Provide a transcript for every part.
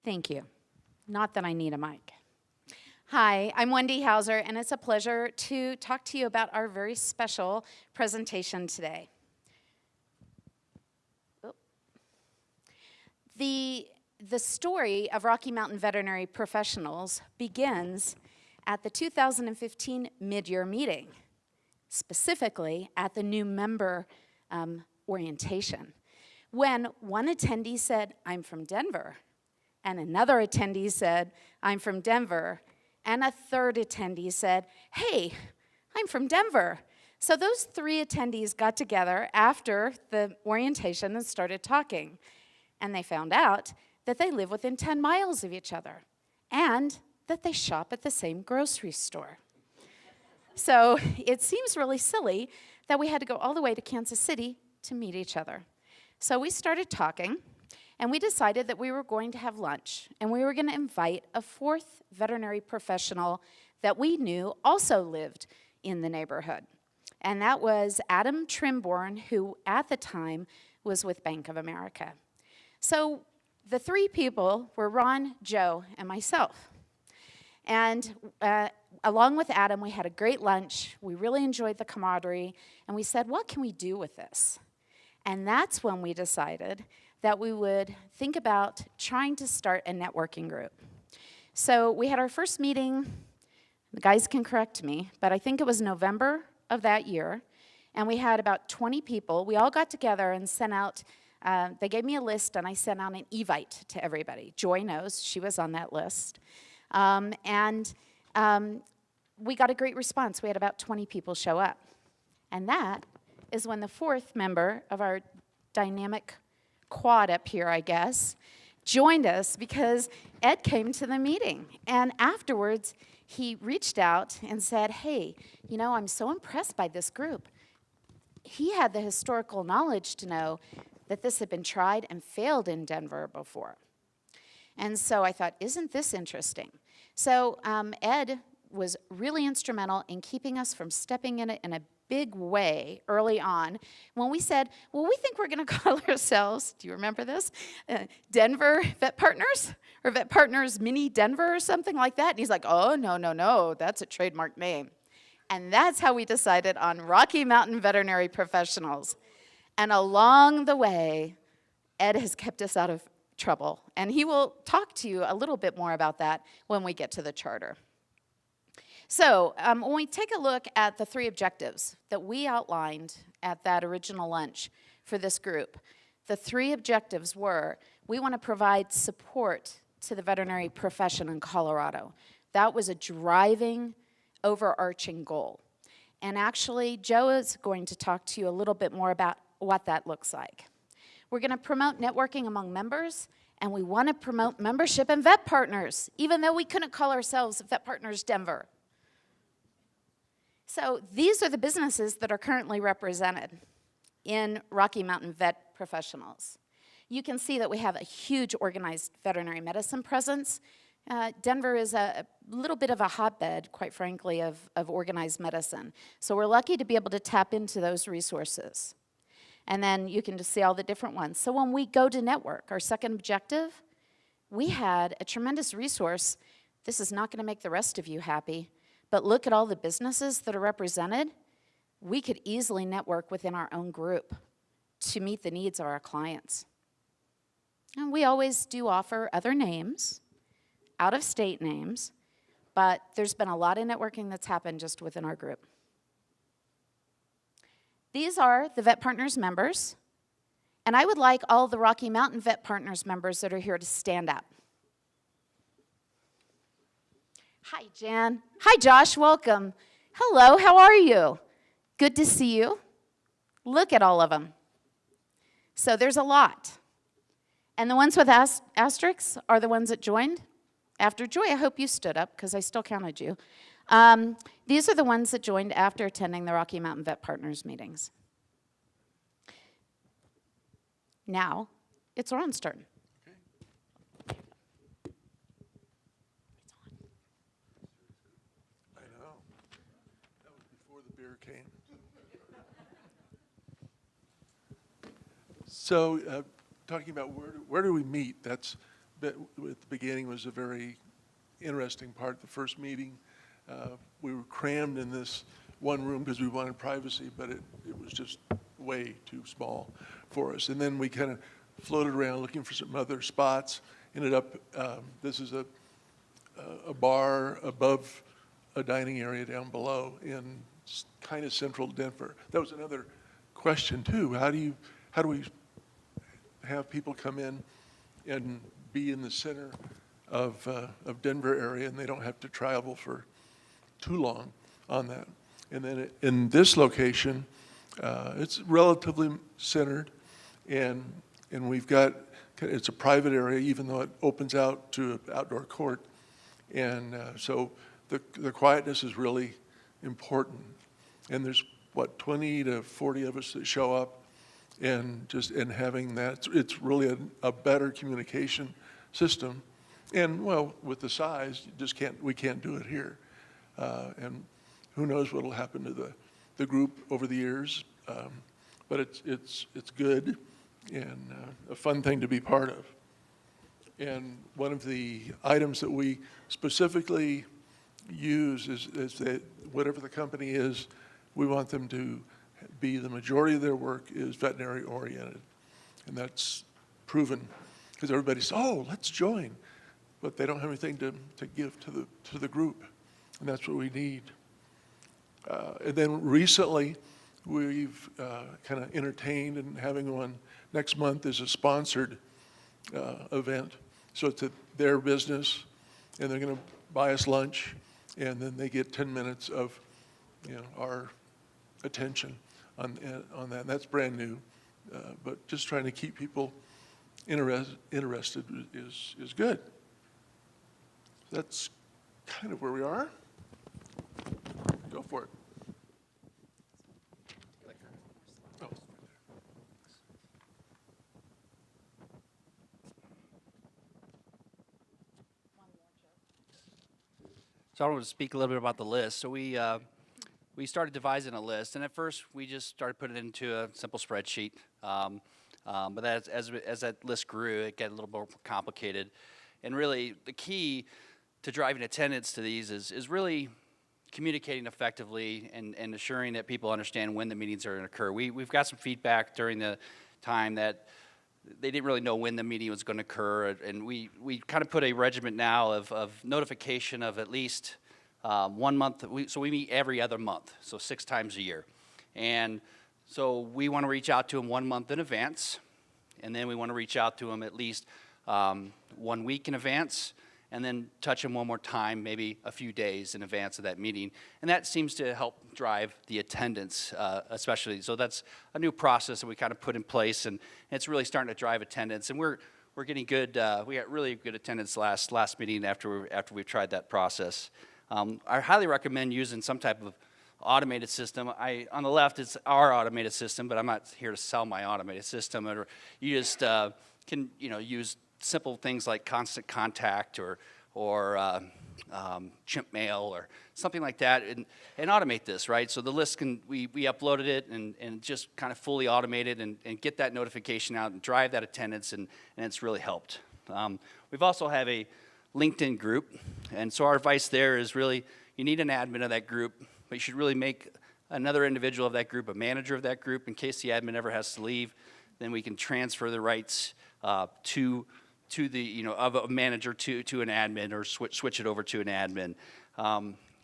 Thank you. Not that I need a mic. Hi, I'm Wendy Hauser, and it's a pleasure to talk to you about our very special presentation today. The story of Rocky Mountain Veterinary Professionals begins at the 2015 mid-year meeting, specifically at the new member orientation, when one attendee said, "I'm from Denver," and another attendee said, "I'm from Denver," and a third attendee said, "Hey, I'm from Denver." So those three attendees got together after the orientation and started talking, and they found out that they live within 10 miles of each other and that they shop at the same grocery store. So it seems really silly that we had to go all the way to Kansas City to meet each other. So we started talking, and we decided that we were going to have lunch, and we were going to invite a fourth veterinary professional that we knew also lived in the neighborhood. And that was Adam Trimborn, who at the time was with Bank of America. So the three people were Ron, Joe, and myself. And along with Adam, we had a great lunch. We really enjoyed the camaraderie, and we said, what can we do with this? And that's when we decided that we would think about trying to start a networking group. So we had our first meeting, the guys can correct me, but I think it was November of that year, and we had about 20 people. We all got together and sent out, they gave me a list, and I sent out an evite to everybody. Joy knows, she was on that list. We got a great response. We had about 20 people show up. And that is when the fourth member of our dynamic quad up here, I guess, joined us because Ed came to the meeting. And afterwards, he reached out and said, hey, you know, I'm so impressed by this group. He had the historical knowledge to know that this had been tried and failed in Denver before. And so I thought, isn't this interesting? So Ed was really instrumental in keeping us from stepping in it in a big way early on when we said, well, we think we're going to call ourselves, do you remember this? Denver VetPartners or VetPartners Mini Denver or something like that. And he's like, oh, no, that's a trademark name. And that's how we decided on Rocky Mountain Veterinary Professionals. And along the way, Ed has kept us out of trouble. And he will talk to you a little bit more about that when we get to the charter. So when we take a look at the three objectives that we outlined at that original lunch for this group, the three objectives were, we want to provide support to the veterinary profession in Colorado. That was a driving, overarching goal. And actually, Joe is going to talk to you a little bit more about what that looks like. We're going to promote networking among members, and we want to promote membership in VetPartners, even though we couldn't call ourselves VetPartners Denver. So these are the businesses that are currently represented in Rocky Mountain Vet Professionals. You can see that we have a huge organized veterinary medicine presence. Denver is a little bit of a hotbed, quite frankly, of organized medicine. So we're lucky to be able to tap into those resources. And then you can just see all the different ones. So when we go to network, our second objective, we had a tremendous resource. This is not going to make the rest of you happy, but look at all the businesses that are represented. We could easily network within our own group to meet the needs of our clients. And we always do offer other names, out-of-state names, but there's been a lot of networking that's happened just within our group. These are the VetPartners members, and I would like all the Rocky Mountain VetPartners members that are here to stand up. Hi, Jan. Hi, Josh. Welcome. Hello. How are you? Good to see you. Look at all of them. So there's a lot. And the ones with asterisks are the ones that joined. After Joy, I hope you stood up because I still counted you. These are the ones that joined after attending the Rocky Mountain VetPartners meetings. Now, it's Ron's turn. Okay. I know. That was before the beer came. So, talking about where do we meet? That's at the beginning was a very interesting part. The first meeting, we were crammed in this one room because we wanted privacy, but it was just way too small for us. And then we kind of floated around looking for some other spots. Ended up, this is a bar above a dining area down below in kind of central Denver. That was another question too. How do we have people come in and be in the center of Denver area, and they don't have to travel for too long on that? And then in this location, it's relatively centered, and we've got, it's a private area, even though it opens out to an outdoor court. And so the quietness is really important. And there's, what, 20 to 40 of us that show up, and having that, it's really a better communication system. And, well, with the size, we can't do it here. And who knows what'll happen to the group over the years. But it's good and a fun thing to be part of. And one of the items that we specifically use is that whatever the company is, we want them to be, the majority of their work is veterinary oriented. And that's proven, because everybody says, oh, let's join. But they don't have anything to give to the group. And that's what we need. And then recently, we've kind of entertained, and having one next month is a sponsored event. So it's at their business, and they're going to buy us lunch, and then they get 10 minutes of, our attention on that. And that's brand new, but just trying to keep people interested is good. That's kind of where we are. Go for it. Oh. So I want to speak a little bit about the list. So we started devising a list, and at first we just started putting it into a simple spreadsheet. But as that list grew, it got a little more complicated. And really, the key to driving attendance to these is really communicating effectively and assuring that people understand when the meetings are going to occur. We've got some feedback during the time that they didn't really know when the meeting was going to occur, and we kind of put a regimen now of notification of at least 1 month. So we meet every other month, so 6 times a year. And so we want to reach out to them 1 month in advance, and then we want to reach out to them at least 1 week in advance, and then touch them one more time, maybe a few days in advance of that meeting. And that seems to help drive the attendance, especially. So that's a new process that we kind of put in place, and it's really starting to drive attendance. And we're getting good. We got really good attendance last meeting after we've tried that process. I highly recommend using some type of automated system. On the left, it's our automated system, but I'm not here to sell my automated system. Or you just can use simple things like Constant Contact or chimp mail or something like that, and automate this, right? So the list we uploaded it and just kind of fully automated and get that notification out and drive that attendance, and it's really helped. We've also have a LinkedIn group, and so our advice there is really you need an admin of that group, but you should really make another individual of that group a manager of that group in case the admin ever has to leave. Then we can transfer the rights to the of a manager to an admin, or switch it over to an admin.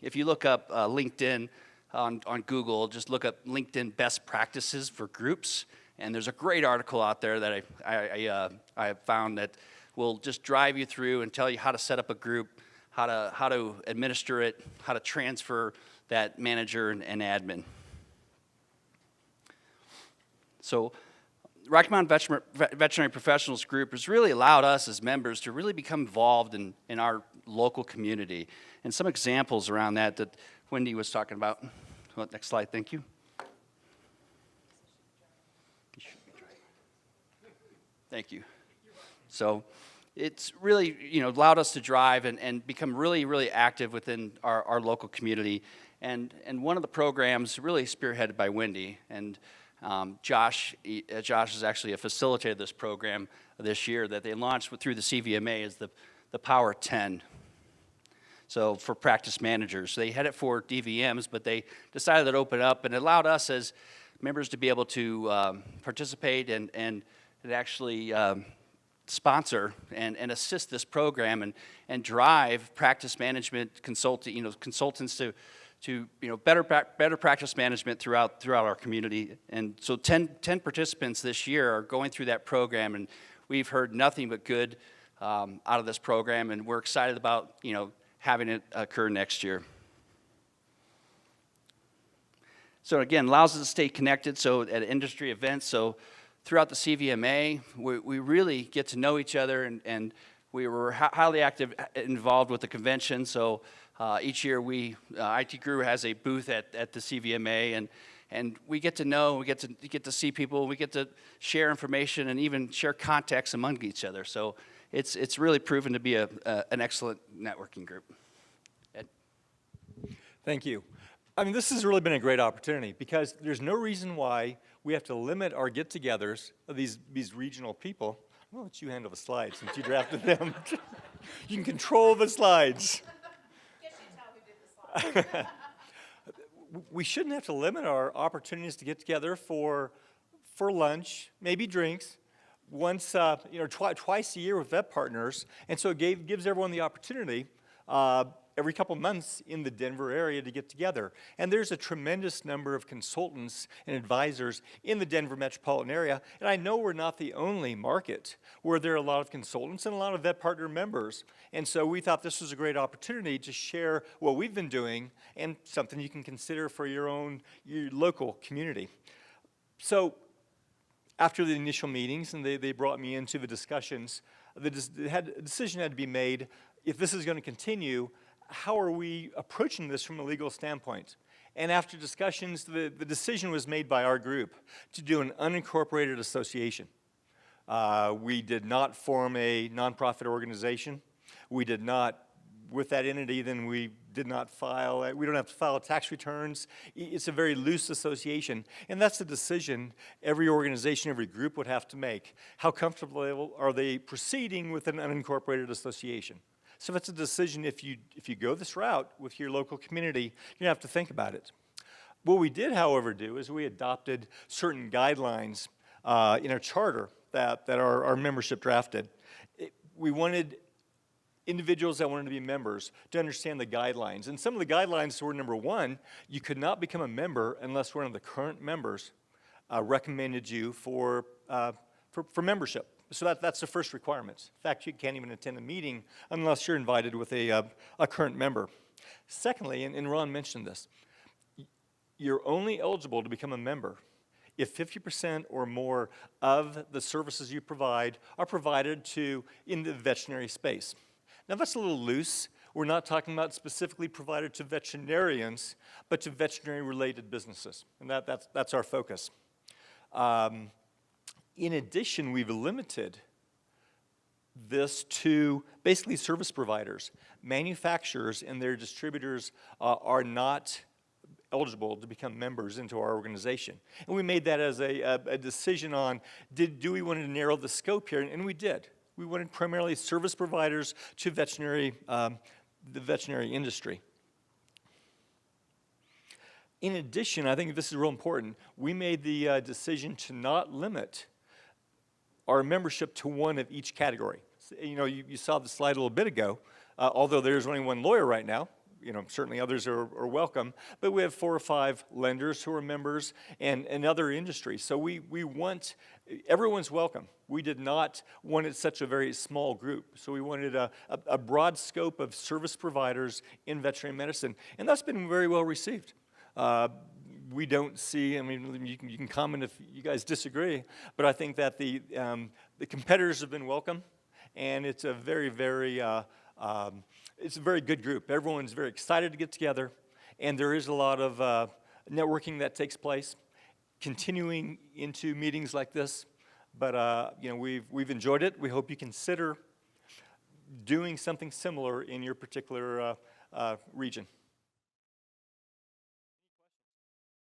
If you look up LinkedIn on Google, just look up LinkedIn best practices for groups, and there's a great article out there that I found that will just drive you through and tell you how to set up a group, how to administer it, how to transfer that manager and admin. So Rocky Mountain Veterinary Professionals Group has really allowed us as members to really become involved in our local community. And some examples around that Wendy was talking about. Well, next slide, thank you. Thank you. So it's really allowed us to drive and become really, really active within our local community. And one of the programs really spearheaded by Wendy, and Josh is actually a facilitator of this program this year that they launched through the CVMA is the Power 10. So for practice managers. So they had it for DVMs, but they decided to open up and allowed us as members to be able to participate and actually sponsor and assist this program and drive practice management consultants to better practice management throughout our community. And so 10 participants this year are going through that program, and we've heard nothing but good out of this program, and we're excited about having it occur next year. So again, allows us to stay connected. So at industry events, so throughout the CVMA, we really get to know each other, and we were highly involved with the convention. So each year IT Guru has a booth at the CVMA, and we get to know, we get to see people, we get to share information and even share contacts among each other. So it's really proven to be an excellent networking group. Ed? Thank you. I mean, this has really been a great opportunity because there's no reason why we have to limit our get-togethers of these regional people. I'm going to let you handle the slides since you drafted them. You can control the slides. Guess you tell who did the slide. We shouldn't have to limit our opportunities to get together for lunch, maybe drinks, once, twice a year with VetPartners. And so it gives everyone the opportunity every couple months in the Denver area to get together. And there's a tremendous number of consultants and advisors in the Denver metropolitan area. And I know we're not the only market where there are a lot of consultants and a lot of VetPartner members. And so we thought this was a great opportunity to share what we've been doing and something you can consider for your local community. So after the initial meetings, and they brought me into the discussions, a decision had to be made. If this is going to continue, how are we approaching this from a legal standpoint? And after discussions, the decision was made by our group to do an unincorporated association. We did not form a nonprofit organization. We did not, with that entity, then we did not file, we don't have to file tax returns. It's a very loose association. And that's a decision every organization, every group would have to make. How comfortable are they proceeding with an unincorporated association? So it's a decision, if you go this route with your local community, you have to think about it. What we did, however, do is we adopted certain guidelines in our charter that our membership drafted. We wanted individuals that wanted to be members to understand the guidelines. And some of the guidelines were, number one, you could not become a member unless one of the current members recommended you for membership. So that's the first requirement. In fact, you can't even attend a meeting unless you're invited with a current member. Secondly, and Ron mentioned this, you're only eligible to become a member if 50% or more of the services you provide are provided in the veterinary space. Now that's a little loose. We're not talking about specifically provided to veterinarians, but to veterinary-related businesses, and that's our focus. In addition, we've limited this to basically service providers. Manufacturers and their distributors are not eligible to become members into our organization. And we made that as a decision on, do we want to narrow the scope here? And we did. We wanted primarily service providers to the veterinary industry. In addition, I think this is real important, we made the decision to not limit our membership to one of each category. You saw the slide a little bit ago. Although there's only one lawyer right now, certainly others are welcome, but we have 4 or 5 lenders who are members and other industries. So we want, everyone's welcome. We did not want it such a very small group. So we wanted a broad scope of service providers in veterinary medicine, and that's been very well received. We don't see, you can comment if you guys disagree, but I think that the competitors have been welcome, and it's a very, very, it's a very good group. Everyone's very excited to get together, and there is a lot of networking that takes place, continuing into meetings like this. But we've enjoyed it. We hope you consider doing something similar in your particular region.